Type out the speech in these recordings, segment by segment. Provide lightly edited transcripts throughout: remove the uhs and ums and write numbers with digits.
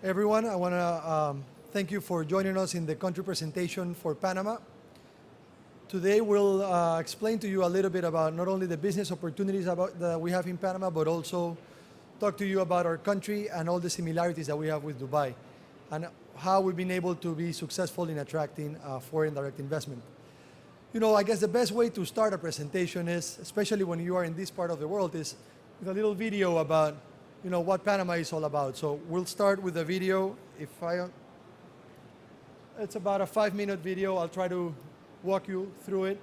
everyone. I want to thank you for joining us in the country presentation for Panama. Today we'll explain to you a little bit about not only the business opportunities that we have in Panama, but also talk to you about our country and all the similarities that we have with Dubai and how we've been able to be successful in attracting foreign direct investment. You know, I guess the best way to start a presentation is, especially when you are in this part of the world, is with a little video about, you know, what Panama is all about. So we'll start with a video. It's about a 5-minute video. I'll try to walk you through it.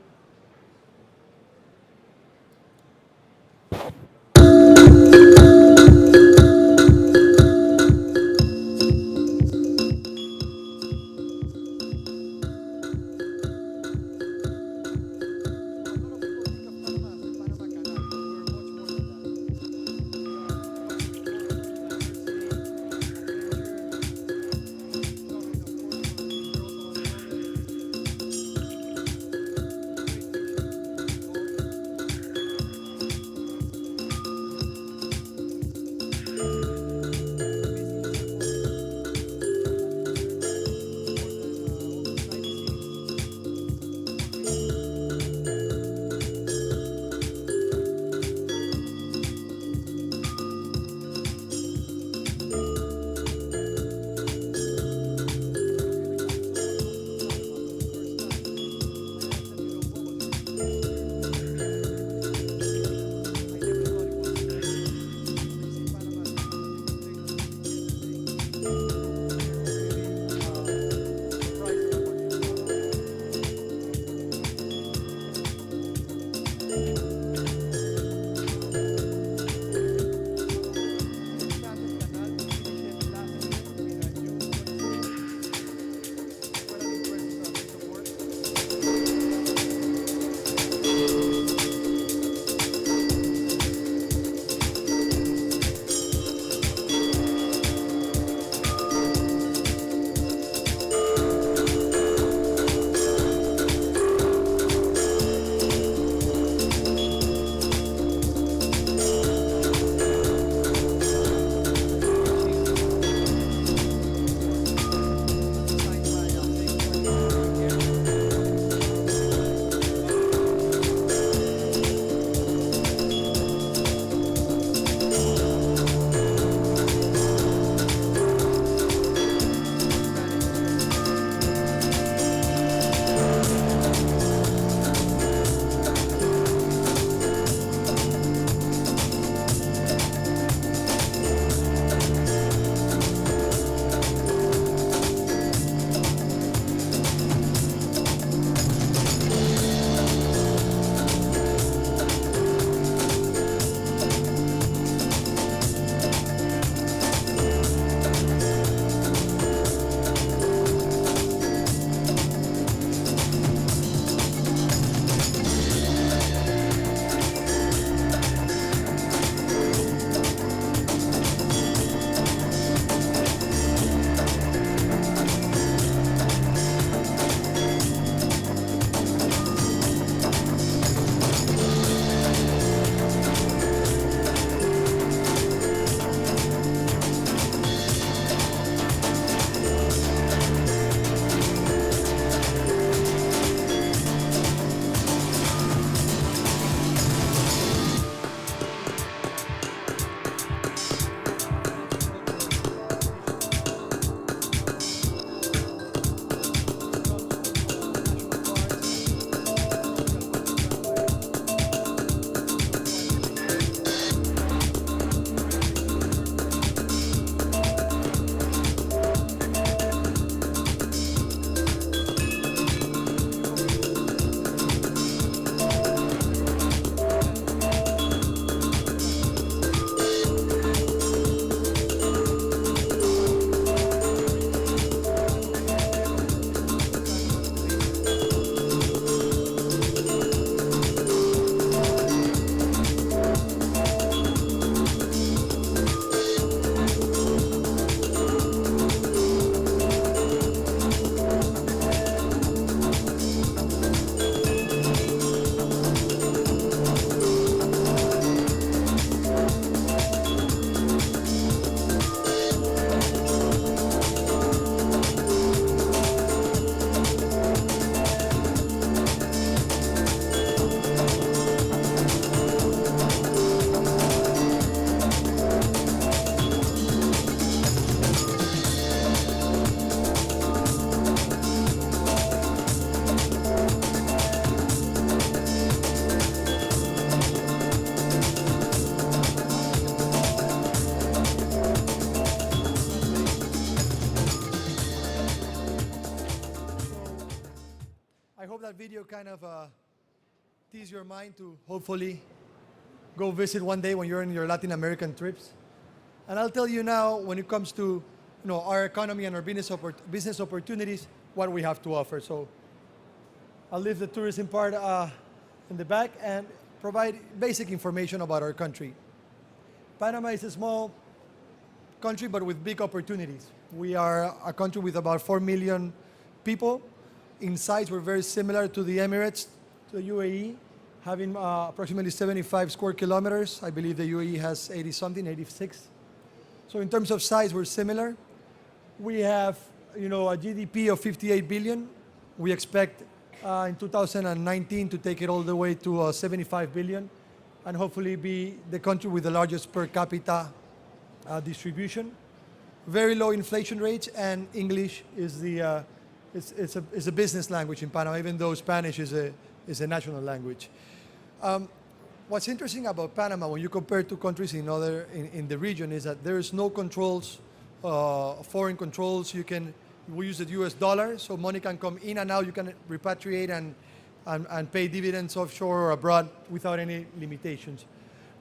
I hope that video kind of teased your mind to hopefully go visit one day when you're in your Latin American trips. And I'll tell you now, when it comes to our economy and our business opportunities, what we have to offer. So I'll leave the tourism part in the back and provide basic information about our country. Panama is a small country, but with big opportunities. We are a country with about 4 million people. In size, we're very similar to the Emirates, to the UAE, having approximately 75 square kilometers. I believe the UAE has 80-something, 86. So in terms of size, we're similar. We have, a GDP of 58 billion. We expect in 2019 to take it all the way to 75 billion, and hopefully be the country with the largest per capita distribution. Very low inflation rates, and English is a business language in Panama, even though Spanish is a national language. What's interesting about Panama when you compare to countries in the region is that there is no controls, foreign controls. We use the US dollar, so money can come in and out. You can repatriate and pay dividends offshore or abroad without any limitations.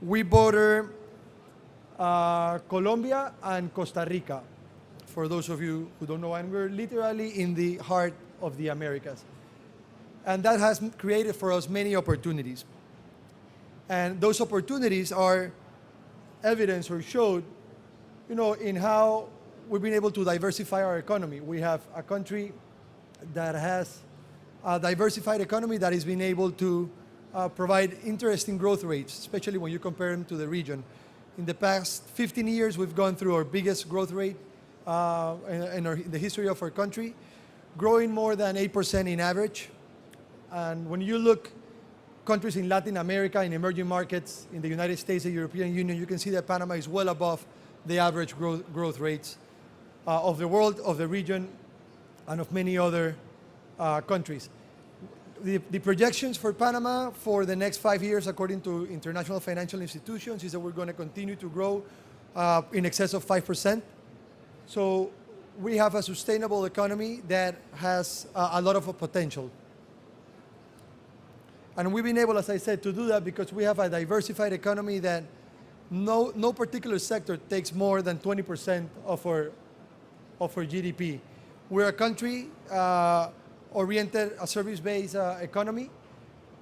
We border Colombia and Costa Rica, for those of you who don't know, and we're literally in the heart of the Americas. And that has created for us many opportunities. And those opportunities are evidence or showed, in how we've been able to diversify our economy. We have a country that has a diversified economy that has been able to provide interesting growth rates, especially when you compare them to the region. In the past 15 years, we've gone through our biggest growth rate in the history of our country, growing more than 8% in average. And when you look countries in Latin America, in emerging markets, in the United States, the European Union, you can see that Panama is well above the average growth rates of the world, of the region, and of many other countries. The projections for Panama for the next 5 years, according to international financial institutions, is that we're going to continue to grow in excess of 5%. So we have a sustainable economy that has a lot of potential. And we've been able, as I said, to do that because we have a diversified economy that no particular sector takes more than 20% of our GDP. We're a country oriented, a service-based economy.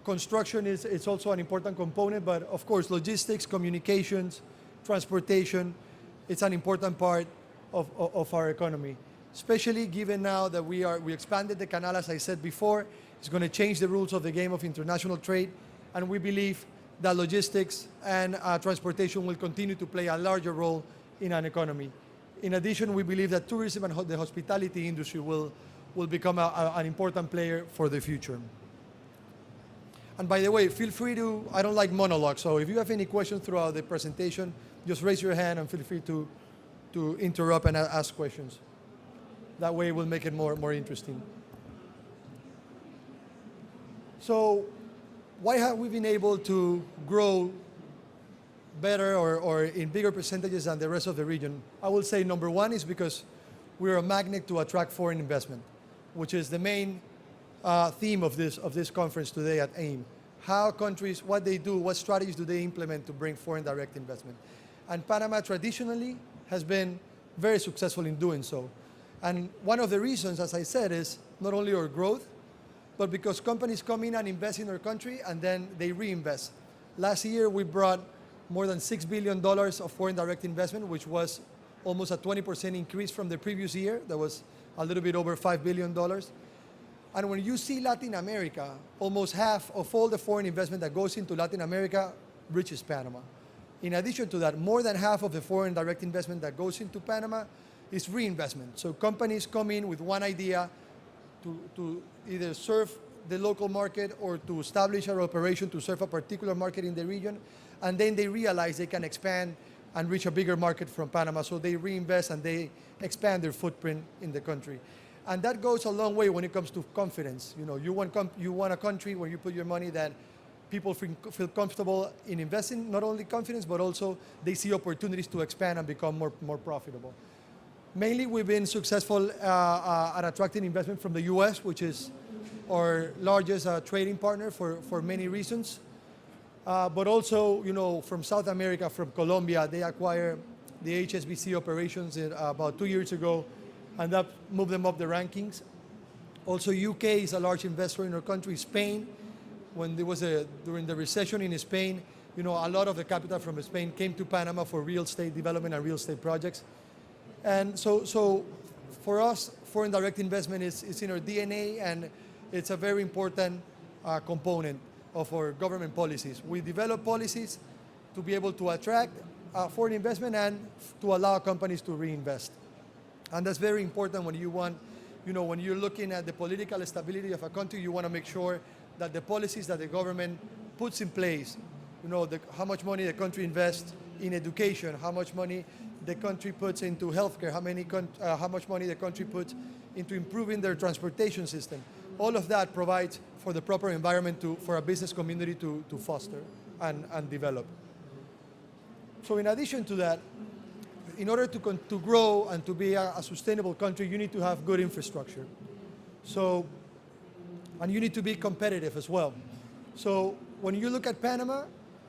Construction is also an important component, but of course, logistics, communications, transportation, it's an important part of our economy, especially given now that we expanded the canal, as I said before. It's going to change the rules of the game of international trade, and we believe that logistics and transportation will continue to play a larger role in an economy. In addition, we believe that tourism and the hospitality industry will become an important player for the future. And by the way, feel free to, I don't like monologues, so if you have any questions throughout the presentation, just raise your hand and feel free to interrupt and ask questions. That way we'll make it more interesting. So why have we been able to grow better or in bigger percentages than the rest of the region? I will say number one is because we're a magnet to attract foreign investment, which is the main theme of this conference today at AIM. How countries, what they do, what strategies do they implement to bring foreign direct investment? And Panama traditionally has been very successful in doing so. And one of the reasons, as I said, is not only our growth, but because companies come in and invest in our country and then they reinvest. Last year, we brought more than $6 billion of foreign direct investment, which was almost a 20% increase from the previous year. That was a little bit over $5 billion. And when you see Latin America, almost half of all the foreign investment that goes into Latin America reaches Panama. In addition to that, more than half of the foreign direct investment that goes into Panama is reinvestment. So companies come in with one idea to either serve the local market or to establish an operation to serve a particular market in the region, and then they realize they can expand and reach a bigger market from Panama, so they reinvest and they expand their footprint in the country. And that goes a long way when it comes to confidence. You want a country where you put your money that people feel comfortable in investing, not only confidence, but also they see opportunities to expand and become more profitable. Mainly, we've been successful at attracting investment from the US, which is our largest trading partner for many reasons. But also, from South America, from Colombia, they acquired the HSBC operations about 2 years ago, and that moved them up the rankings. Also, UK is a large investor in our country. Spain, when there was during the recession in Spain, a lot of the capital from Spain came to Panama for real estate development and real estate projects. And so for us, foreign direct investment is in our DNA, and it's a very important component of our government policies. We develop policies to be able to attract foreign investment and to allow companies to reinvest. And that's very important when you want, when you're looking at the political stability of a country, you want to make sure that the policies that the government puts in place, how much money the country invests in education, how much money the country puts into healthcare, how much money the country puts into improving their transportation system. All of that provides for the proper environment for a business community to foster and develop. So in addition to that, in order to grow and to be a sustainable country, you need to have good infrastructure. And you need to be competitive as well. So when you look at Panama,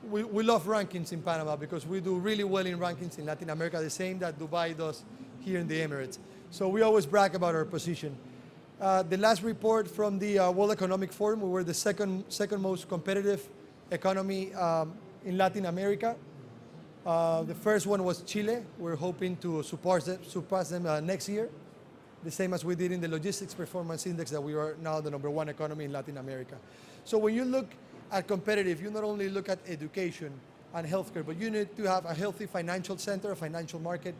we love rankings in Panama because we do really well in rankings in Latin America, the same that Dubai does here in the Emirates. So we always brag about our position. The last report from the World Economic Forum, we were the second most competitive economy in Latin America. The first one was Chile. We're hoping to surpass them next year, the same as we did in the Logistics Performance Index, that we are now the #1 economy in Latin America. So when you look at competitive, you not only look at education and healthcare, but you need to have a healthy financial center, a financial market.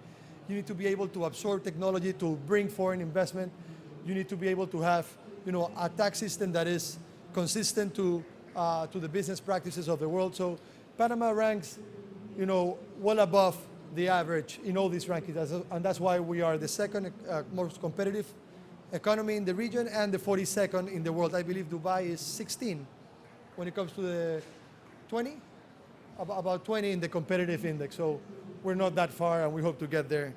You need to be able to absorb technology to bring foreign investment. You need to be able to have, a tax system that is consistent to the business practices of the world. So Panama ranks, well above the average in all these rankings, and that's why we are the second most competitive economy in the region and the 42nd in the world. I believe Dubai is 16 when it comes to the 20, about 20 in the competitive index. So we're not that far, and we hope to get there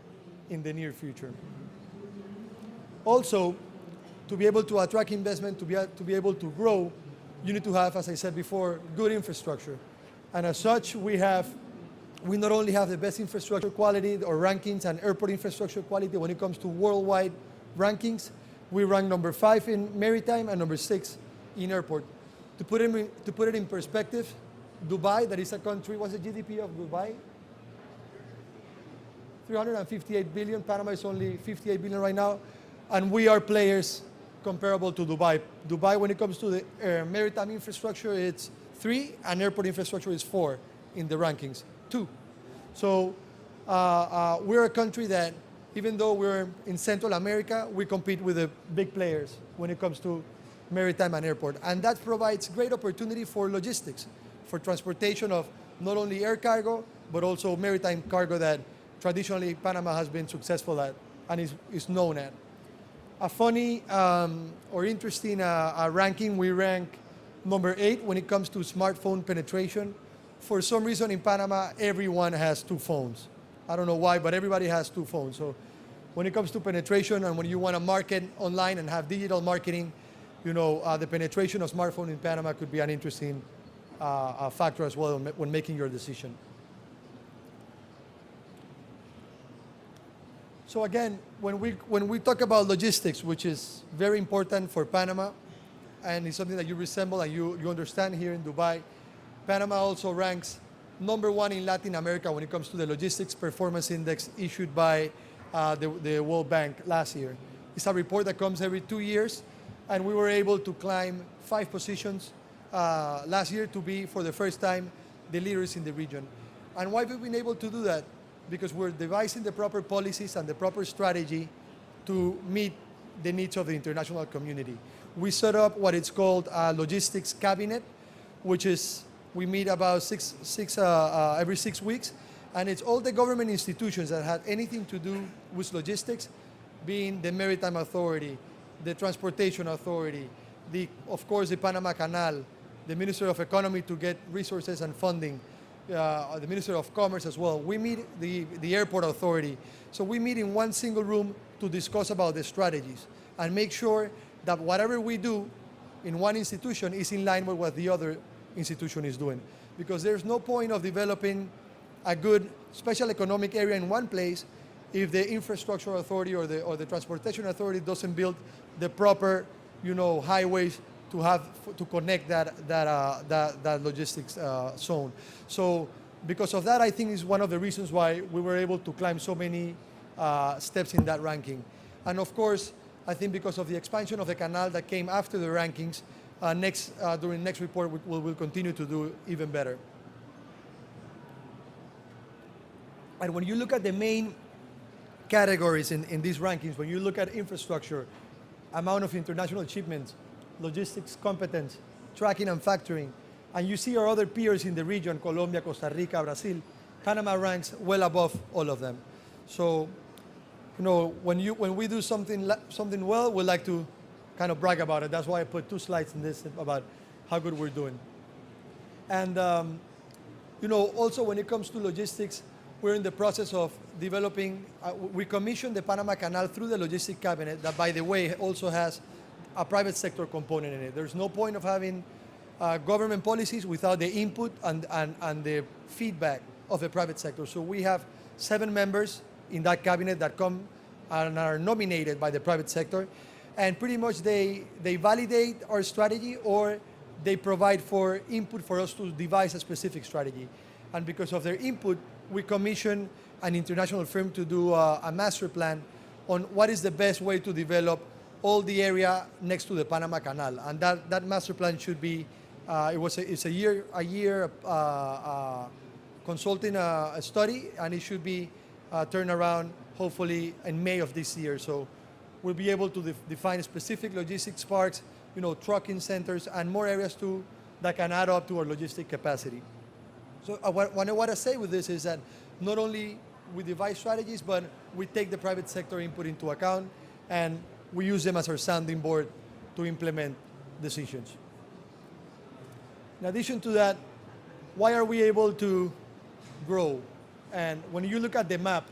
in the near future. Also, to be able to attract investment, to be able to grow, you need to have, as I said before, good infrastructure. And as such, we not only have the best infrastructure quality or rankings and airport infrastructure quality when it comes to worldwide rankings. We rank #5 in maritime and #6 in airport. To put it in perspective, Dubai, that is a country, what's the GDP of Dubai? 358 billion. Panama is only 58 billion right now. And we are players comparable to Dubai. Dubai, when it comes to the maritime infrastructure, it's 3, and airport infrastructure is 4 in the rankings. 2. So we're a country that, even though we're in Central America, we compete with the big players when it comes to maritime and airport. And that provides great opportunity for logistics, for transportation of not only air cargo, but also maritime cargo that traditionally Panama has been successful at and is known at. A funny or interesting ranking, we rank #8 when it comes to smartphone penetration. For some reason in Panama, everyone has 2 phones. I don't know why, but everybody has 2 phones. So when it comes to penetration and when you want to market online and have digital marketing, the penetration of smartphone in Panama could be an interesting factor as well when making your decision. So again, when we talk about logistics, which is very important for Panama, and it's something that you resemble and you understand here in Dubai, Panama also ranks #1 in Latin America when it comes to the Logistics Performance Index issued by the World Bank last year. It's a report that comes every 2 years, and we were able to climb 5 positions last year to be, for the first time, the leaders in the region. And why have we been able to do that? Because we're devising the proper policies and the proper strategy to meet the needs of the international community. We set up what is called a logistics cabinet, which is, we meet about every 6 weeks, and it's all the government institutions that have anything to do with logistics, being the Maritime Authority, the Transportation Authority, of course the Panama Canal, the Minister of Economy to get resources and funding, the Minister of Commerce as well. We meet the Airport Authority. So we meet in one single room to discuss about the strategies and make sure that whatever we do, in one institution is in line with what the other institution is doing. Because there's no point of developing a good special economic area in one place if the infrastructure authority or the transportation authority doesn't build the proper, highways to connect that logistics zone. So because of that, I think is one of the reasons why we were able to climb so many steps in that ranking. And of course, I think because of the expansion of the canal that came after the rankings, during next report, we'll continue to do even better. And when you look at the main categories in these rankings, when you look at infrastructure, amount of international shipments, logistics competence, tracking and factoring, and you see our other peers in the region, Colombia, Costa Rica, Brazil, Panama ranks well above all of them. So, when we do something well, we like to kind of brag about it. That's why I put 2 slides in this about how good we're doing. And also when it comes to logistics, we're in the process of developing, we commissioned the Panama Canal through the Logistic Cabinet that, by the way, also has a private sector component in it. There's no point of having government policies without the input and the feedback of the private sector. So we have 7 members in that cabinet that come and are nominated by the private sector. And pretty much they validate our strategy, or they provide for input for us to devise a specific strategy. And because of their input, we commission an international firm to do a master plan on what is the best way to develop all the area next to the Panama Canal. And that master plan should be, it's a year consulting a study, and it should be turned around hopefully in May of this year. So we'll be able to define specific logistics parks, trucking centers, and more areas that can add up to our logistic capacity. So what I want to say with this is that not only we devise strategies, but we take the private sector input into account, and we use them as our sounding board to implement decisions. In addition to that, why are we able to grow? And when you look at the map,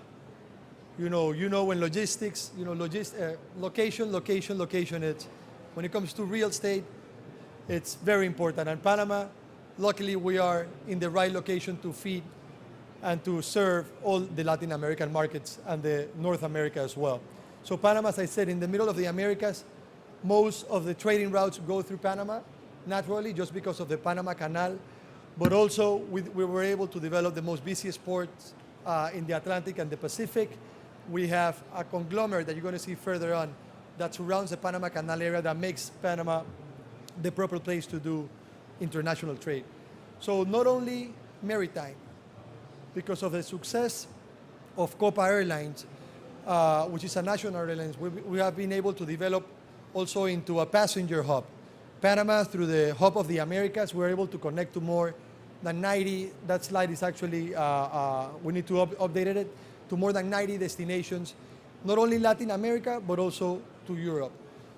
when logistics, location, it's, when it comes to real estate, it's very important. And Panama, luckily, we are in the right location to feed and to serve all the Latin American markets and the North America as well. So Panama, as I said, in the middle of the Americas, most of the trading routes go through Panama, naturally, just because of the Panama Canal. But also, we were able to develop the most busiest ports in the Atlantic and the Pacific. We have a conglomerate that you're going to see further on that surrounds the Panama Canal area that makes Panama the proper place to do international trade. So not only maritime, because of the success of Copa Airlines, which is a national airline, we have been able to develop also into a passenger hub. Panama, through the Hub of the Americas, we're able to connect to more than 90, that slide is actually, we need to update it, to more than 90 destinations, not only Latin America, but also to Europe.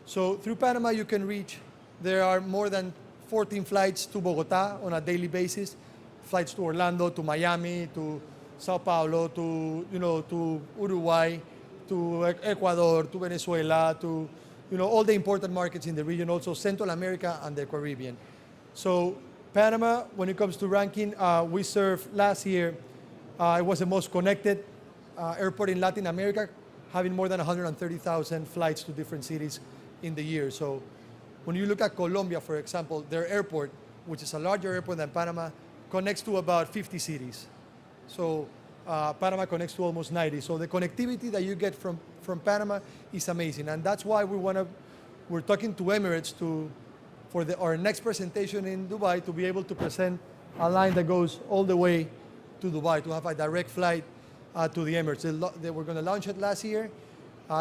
So through Panama, you can reach, there are more than 14 flights to Bogota on a daily basis, flights to Orlando, to Miami, to Sao Paulo, to Uruguay, to Ecuador, to Venezuela, to all the important markets in the region, also Central America and the Caribbean. So Panama, when it comes to ranking, we served last year, it was the most connected airport in Latin America, having more than 130,000 flights to different cities in the year. So when you look at Colombia, for example, their airport, which is a larger airport than Panama, connects to about 50 cities. So Panama connects to almost 90. So the connectivity that you get from Panama is amazing. And that's why we're talking to Emirates for our next presentation in Dubai, to be able to present a line that goes all the way to Dubai, to have a direct flight to the Emirates. They were going to launch it last year.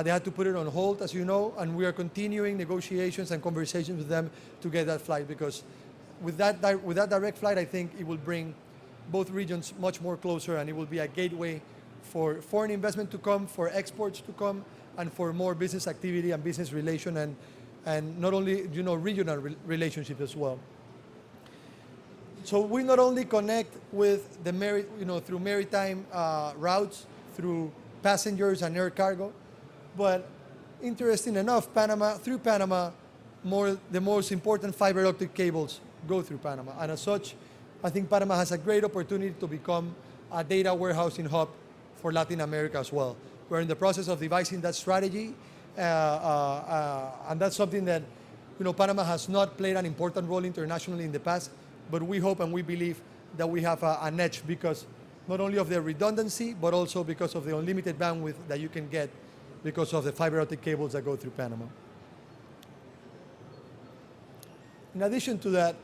They had to put it on hold, as you know, and we are continuing negotiations and conversations with them to get that flight, because with that direct flight, I think it will bring both regions much more closer, and it will be a gateway for foreign investment to come, for exports to come, and for more business activity and business relation, and not only regional relationship as well. So we not only connect with the through maritime routes, through passengers and air cargo, but interesting enough, through Panama, the most important fiber optic cables go through Panama. And as such, I think Panama has a great opportunity to become a data warehousing hub for Latin America as well. We're in the process of devising that strategy, and that's something that Panama has not played an important role internationally in the past, but we hope and we believe that we have an edge because not only of the redundancy, but also because of the unlimited bandwidth that you can get because of the fiber optic cables that go through Panama. In addition to that,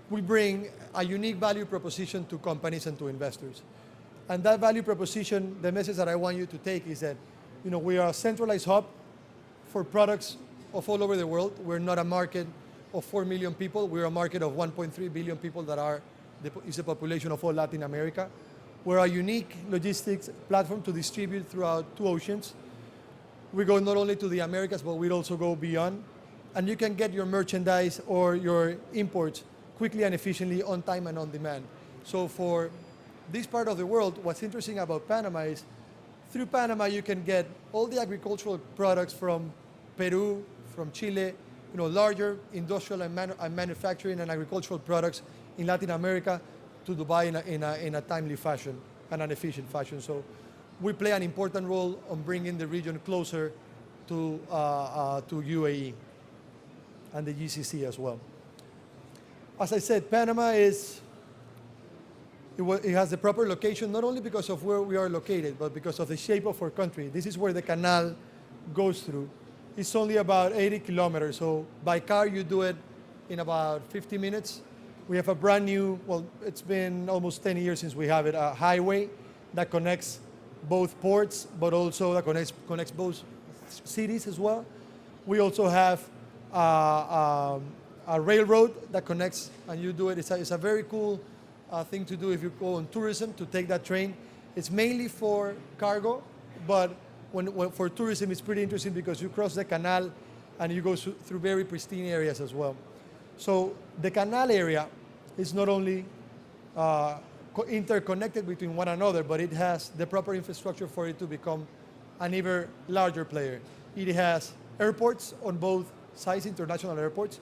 we bring a unique value proposition to companies and to investors. And that value proposition, the message that I want you to take is that we are a centralized hub for products of all over the world. We're not a market of 4 million people. We're a market of 1.3 billion people that is the population of all Latin America. We're a unique logistics platform to distribute throughout 2 oceans. We go not only to the Americas, but we also go beyond. And you can get your merchandise or your imports quickly and efficiently, on time and on demand. So for this part of the world, what's interesting about Panama is through Panama you can get all the agricultural products from Peru, from Chile, larger industrial and manufacturing and agricultural products in Latin America to Dubai in a timely fashion and an efficient fashion. So we play an important role on bringing the region closer to UAE and the GCC as well. As I said, Panama it has the proper location, not only because of where we are located, but because of the shape of our country. This is where the canal goes through. It's only about 80 kilometers, so by car you do it in about 50 minutes. We have a brand new, it's been almost 10 years since we have it, a highway that connects both ports, but also that connects both cities as well. We also have a railroad that connects, and you do it. It's a very cool thing to do if you go on tourism, to take that train. It's mainly for cargo, but when for tourism it's pretty interesting because you cross the canal and you go through very pristine areas as well. So the canal area is not only interconnected between one another, but it has the proper infrastructure for it to become an even larger player. It has airports on both sides, international airports.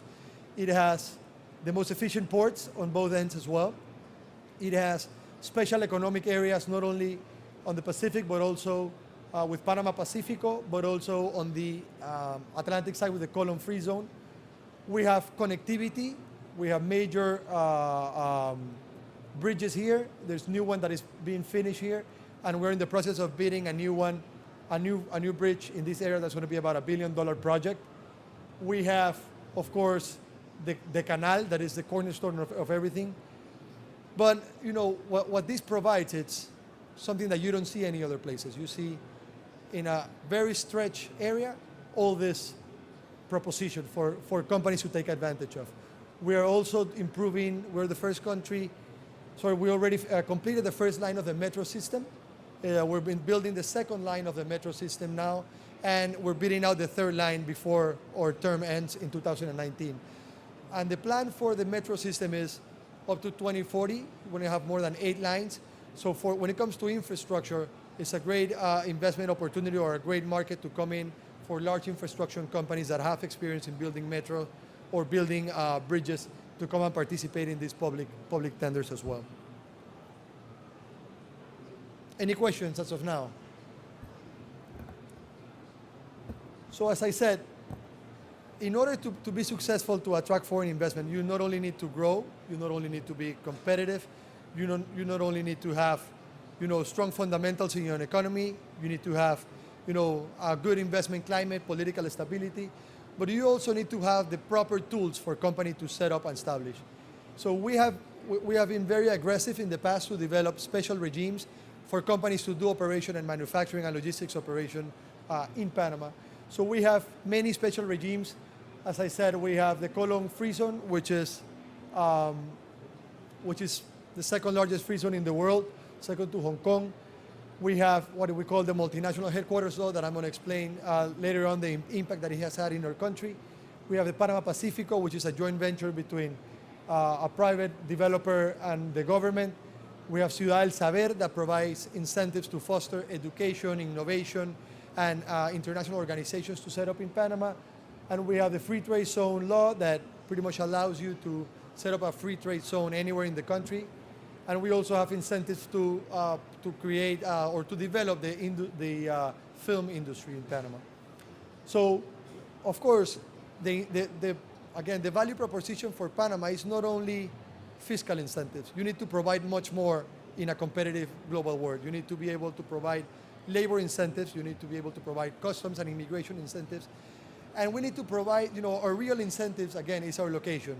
It has the most efficient ports on both ends as well. It has special economic areas, not only on the Pacific, but also with Panama Pacifico, but also on the Atlantic side with the column free zone. We have connectivity. We have major bridges here. There's a new one that is being finished here, and we're in the process of bidding a new one, a new bridge in this area that's going to be about $1 billion project. We have, of course, the canal that is the cornerstone of everything. But what this provides, it's something that you don't see any other places. You see in a very stretched area all this proposition for companies to take advantage of. We are also improving, we're the first country, we already completed the first line of the metro system. We've been building the second line of the metro system now, and we're bidding out the third line before our term ends in 2019. And the plan for the metro system is up to 2040, we're going to have more than 8 lines. So when it comes to infrastructure, it's a great investment opportunity or a great market to come in for large infrastructure companies that have experience in building metro or building bridges to come and participate in these public tenders as well. Any questions as of now? So as I said, in order to be successful to attract foreign investment, you not only need to grow, you not only need to be competitive, you not only need to have strong fundamentals in your economy, you need to have a good investment climate, political stability, but you also need to have the proper tools for company to set up and establish. So we have been very aggressive in the past to develop special regimes for companies to do operation and manufacturing and logistics operation in Panama. So we have many special regimes. As I said, we have the column free zone, which is the second largest free zone in the world, second to Hong Kong. We have what we call the multinational headquarters law that I'm going to explain later on the impact that it has had in our country. We have the Panama Pacifico, which is a joint venture between a private developer and the government. We have Ciudad del Saber that provides incentives to foster education, innovation, and international organizations to set up in Panama. And we have the free trade zone law that pretty much allows you to set up a free trade zone anywhere in the country. And we also have incentives to create or to develop the film industry in Panama. So, of course, again, the value proposition for Panama is not only fiscal incentives. You need to provide much more in a competitive global world. You need to be able to provide labor incentives. You need to be able to provide customs and immigration incentives. And we need to provide, our real incentives, again, is our location.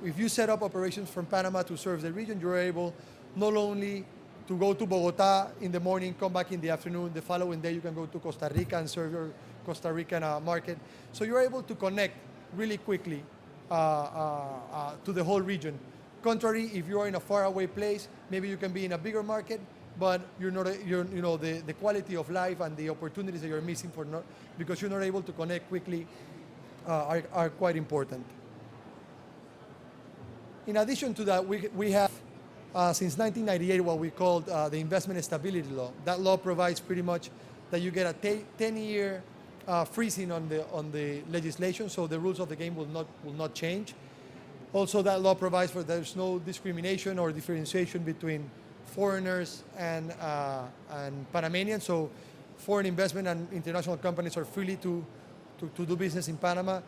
If you set up operations from Panama to serve the region, you're able not only to go to Bogota in the morning, come back in the afternoon, the following day you can go to Costa Rica and serve your Costa Rican market. So you're able to connect really quickly to the whole region. Contrary, if you are in a faraway place, maybe you can be in a bigger market, but the quality of life and the opportunities that you're missing because you're not able to connect quickly are quite important. In addition to that, we have since 1998 what we call the Investment Stability Law. That law provides pretty much that you get a 10-year freezing on the legislation, so the rules of the game will not change. Also, that law provides for there's no discrimination or differentiation between foreigners and Panamanians. So foreign investment and international companies are free to do business in Panama.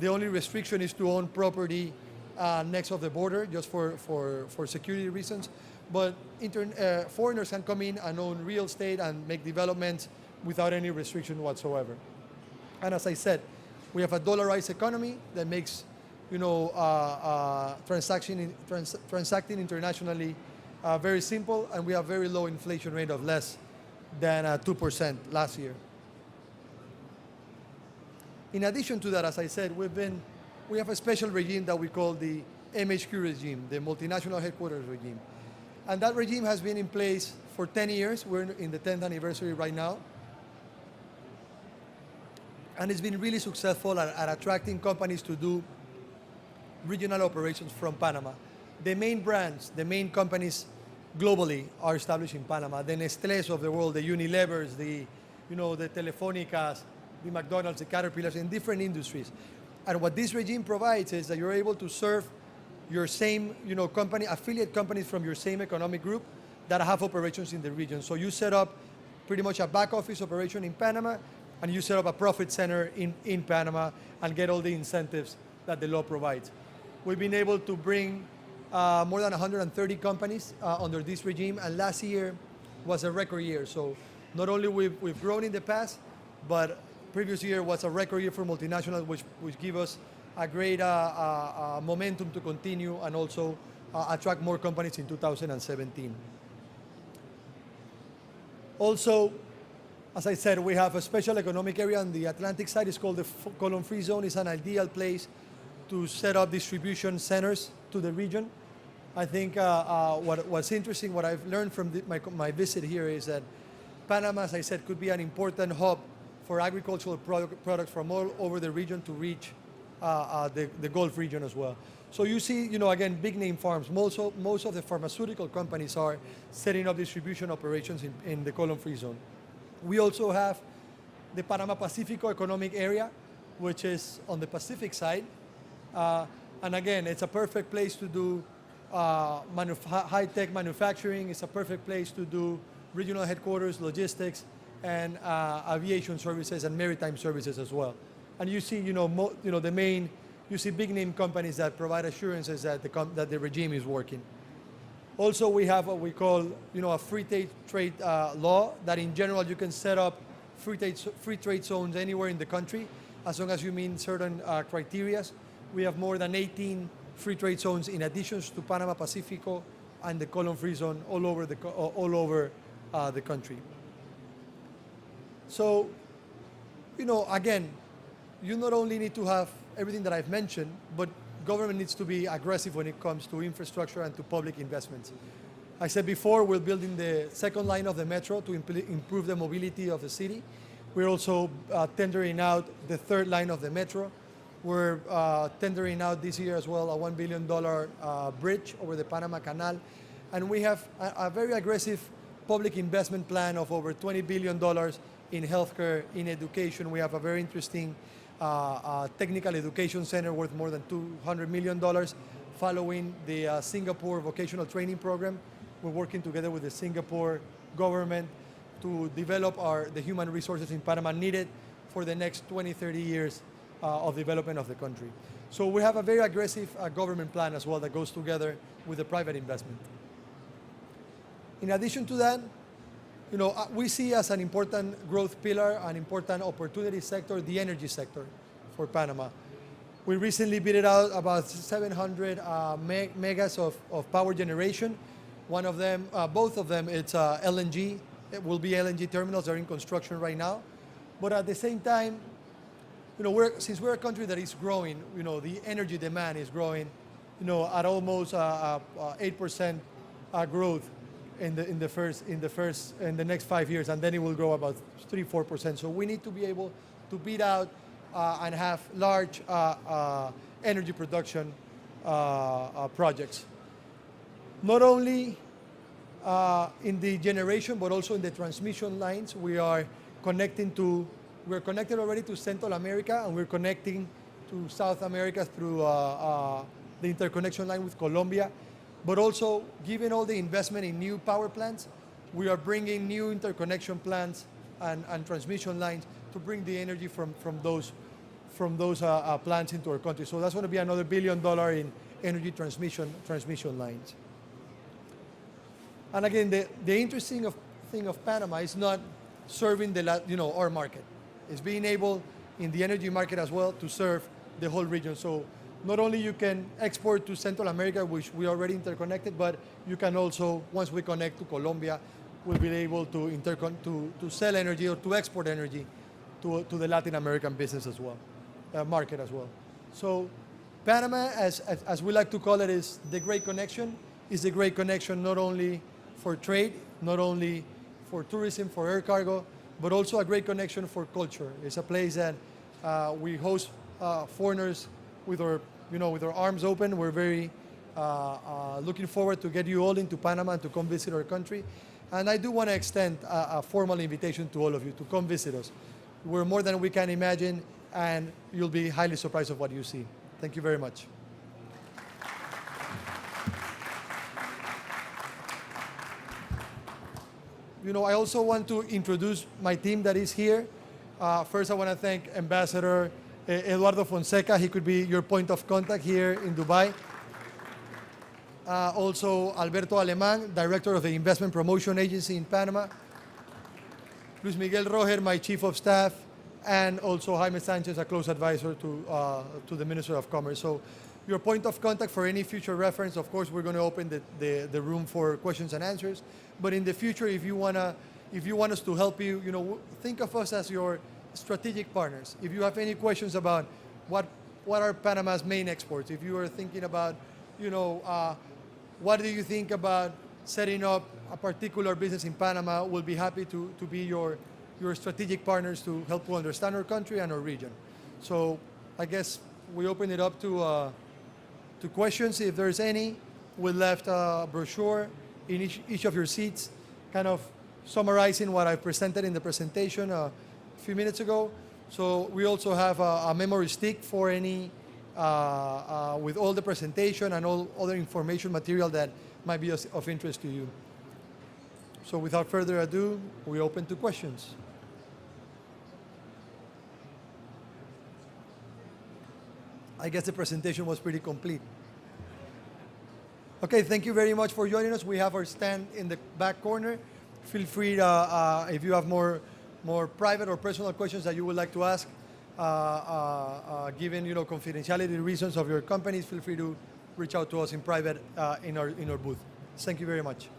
The only restriction is to own property next of the border, just for security reasons. But foreigners can come in and own real estate and make developments without any restriction whatsoever. And as I said, we have a dollarized economy that makes transacting internationally very simple, and we have very low inflation rate of less than 2% last year. In addition to that, as I said, we have a special regime that we call the MHQ regime, the multinational headquarters regime. And that regime has been in place for 10 years. We're in the 10th anniversary right now. And it's been really successful at attracting companies to do regional operations from Panama. The main brands, the main companies globally are established in Panama. The Nestlés of the world, the Unilevers, the Telefonicas, the McDonald's, the Caterpillars, in different industries. And what this regime provides is that you're able to serve your same, affiliate companies from your same economic group that have operations in the region. So you set up pretty much a back office operation in Panama, and you set up a profit center in Panama and get all the incentives that the law provides. We've been able to bring more than 130 companies under this regime, and last year was a record year. So not only we've grown in the past, but previous year was a record year for multinationals, which give us a great momentum to continue and also attract more companies in 2017. Also, as I said, we have a special economic area on the Atlantic side. It's called the Colon Free Zone. It's an ideal place to set up distribution centers to the region. I think what's interesting, what I've learned from my visit here is that Panama, as I said, could be an important hub for agricultural products from all over the region to reach the Gulf region as well. So you see, again, big name farms. Most of the pharmaceutical companies are setting up distribution operations in the Colon Free Zone. We also have the Panama Pacifico Economic Area, which is on the Pacific side. And again, it's a perfect place to do high-tech manufacturing. It's a perfect place to do regional headquarters, logistics, and aviation services and maritime services as well. And you see, you see big name companies that provide assurances that the regime is working. Also, we have what we call, a free trade law that in general you can set up free trade zones anywhere in the country as long as you meet certain criteria. We have more than 18 free trade zones in addition to Panama Pacifico and the Colon Free Zone all over the country. So, again, you not only need to have everything that I've mentioned, but government needs to be aggressive when it comes to infrastructure and to public investments. I said before, we're building the second line of the metro to improve the mobility of the city. We're also tendering out the third line of the metro. We're tendering out this year as well a $1 billion bridge over the Panama Canal. And we have a very aggressive public investment plan of over $20 billion in healthcare, in education. We have a very interesting technical education center worth more than $200 million, following the Singapore vocational training program. We're working together with the Singapore government to develop the human resources in Panama needed for the next 20, 30 years of development of the country. So we have a very aggressive government plan as well that goes together with the private investment. In addition to that, we see as an important growth pillar, an important opportunity sector, the energy sector for Panama. We recently bid out about 700 megas of power generation. One of them, both of them, it's LNG. It will be LNG terminals. They're in construction right now. But at the same time, since we're a country that is growing, the energy demand is growing, at almost 8% growth in the next 5 years, and then it will grow about 3-4%. So we need to be able to bid out and have large energy production projects, not only in the generation but also in the transmission lines. We're connected already to Central America, and we're connecting to South America through the interconnection line with Colombia. But also, given all the investment in new power plants, we are bringing new interconnection plants and transmission lines to bring the energy from those plants into our country. So that's going to be another $1 billion in energy transmission lines. And again, the interesting thing of Panama is not serving our market. It's being able in the energy market as well to serve the whole region. So not only you can export to Central America, which we already interconnected, but you can also, once we connect to Colombia, we'll be able to sell energy or to export energy to the Latin American business as well, market as well. So Panama, as we like to call it, is the Great Connection. Is the Great Connection not only for trade, not only for tourism, for air cargo, but also a great connection for culture. It's a place that we host foreigners with our arms open. We're very looking forward to get you all into Panama and to come visit our country. And I do want to extend a formal invitation to all of you to come visit us. We're more than we can imagine, and you'll be highly surprised of what you see. Thank you very much. I also want to introduce my team that is here. First, I want to thank Ambassador Eduardo Fonseca. He could be your point of contact here in Dubai. Also, Alberto Alemán, Director of the Investment Promotion Agency in Panama. Luis Miguel Roger, my Chief of Staff, and also Jaime Sanchez, a close advisor to the Minister of Commerce. So your point of contact for any future reference. Of course, we're going to open the room for questions and answers. But in the future, if you want us to help you, think of us as your strategic partners. If you have any questions about what are Panama's main exports, if you are thinking about, what do you think about setting up a particular business in Panama, we'll be happy to be your strategic partners to help you understand our country and our region. So I guess we open it up to questions, if there's any. We left a brochure in each of your seats, kind of summarizing what I presented in the presentation a few minutes ago. So we also have a memory stick for any, with all the presentation and all other information material that might be of interest to you. So without further ado, we open to questions. I guess the presentation was pretty complete. Okay, thank you very much for joining us. We have our stand in the back corner. Feel free to, if you have more private or personal questions that you would like to ask, given confidentiality reasons of your companies, feel free to reach out to us in private in our booth. Thank you very much.